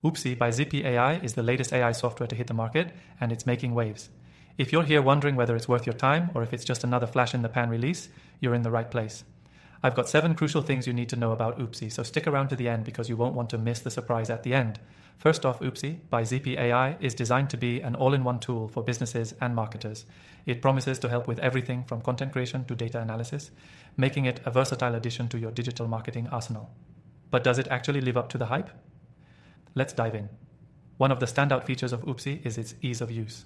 Oopsie by Zipy AI is the latest AI software to hit the market, and it's making waves. If you're here wondering whether it's worth your time or if it's just another flash-in-the-pan release, you're in the right place. I've got 7 crucial things you need to know about Oopsie, so stick around to the end because you won't want to miss the surprise at the end. First off, Oopsie by Zipy AI is designed to be an all-in-one tool for businesses and marketers. It promises to help with everything from content creation to data analysis, making it a versatile addition to your digital marketing arsenal. But does it actually live up to the hype? Let's dive in. One of the standout features of Oopsie is its ease of use.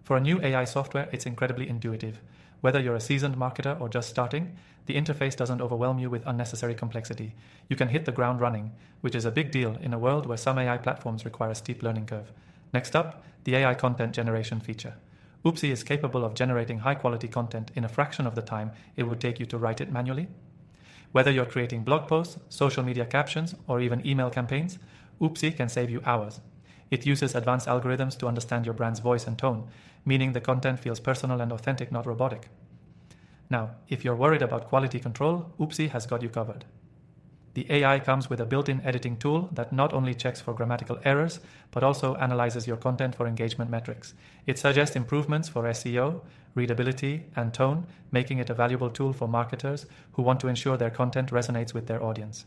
For a new AI software, it's incredibly intuitive. Whether you're a seasoned marketer or just starting, the interface doesn't overwhelm you with unnecessary complexity. You can hit the ground running, which is a big deal in a world where some AI platforms require a steep learning curve. Next up, the AI content generation feature. Oopsie is capable of generating high-quality content in a fraction of the time it would take you to write it manually. Whether you're creating blog posts, social media captions, or even email campaigns, Oopsie can save you hours. It uses advanced algorithms to understand your brand's voice and tone, meaning the content feels personal and authentic, not robotic. Now, if you're worried about quality control, Oopsie has got you covered. The AI comes with a built-in editing tool that not only checks for grammatical errors, but also analyzes your content for engagement metrics. It suggests improvements for SEO, readability, and tone, making it a valuable tool for marketers who want to ensure their content resonates with their audience.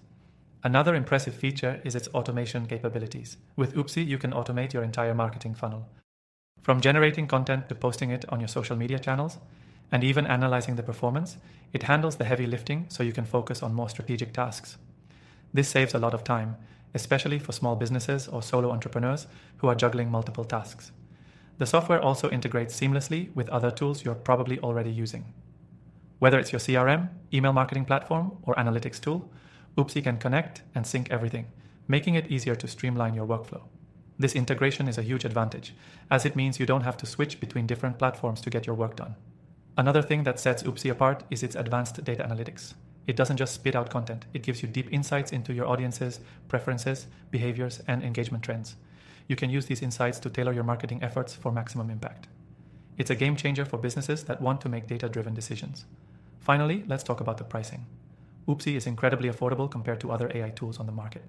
Another impressive feature is its automation capabilities. With Oopsie, you can automate your entire marketing funnel. From generating content to posting it on your social media channels, and even analyzing the performance, it handles the heavy lifting so you can focus on more strategic tasks. This saves a lot of time, especially for small businesses or solo entrepreneurs who are juggling multiple tasks. The software also integrates seamlessly with other tools you're probably already using. Whether it's your CRM, email marketing platform, or analytics tool, Oopsie can connect and sync everything, making it easier to streamline your workflow. This integration is a huge advantage, as it means you don't have to switch between different platforms to get your work done. Another thing that sets Oopsie apart is its advanced data analytics. It doesn't just spit out content, it gives you deep insights into your audience's preferences, behaviors, and engagement trends. You can use these insights to tailor your marketing efforts for maximum impact. It's a game changer for businesses that want to make data-driven decisions. Finally, let's talk about the pricing. Oopsie is incredibly affordable compared to other AI tools on the market.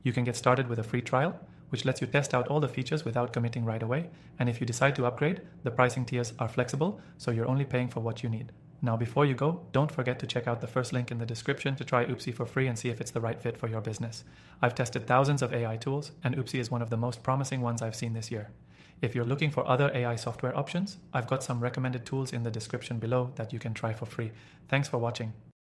You can get started with a free trial, which lets you test out all the features without committing right away, and if you decide to upgrade, the pricing tiers are flexible, so you're only paying for what you need. Now before you go, don't forget to check out the first link in the description to try Oopsie for free and see if it's the right fit for your business. I've tested thousands of AI tools, and Oopsie is one of the most promising ones I've seen this year. If you're looking for other AI software options, I've got some recommended tools in the description below that you can try for free. Thanks for watching.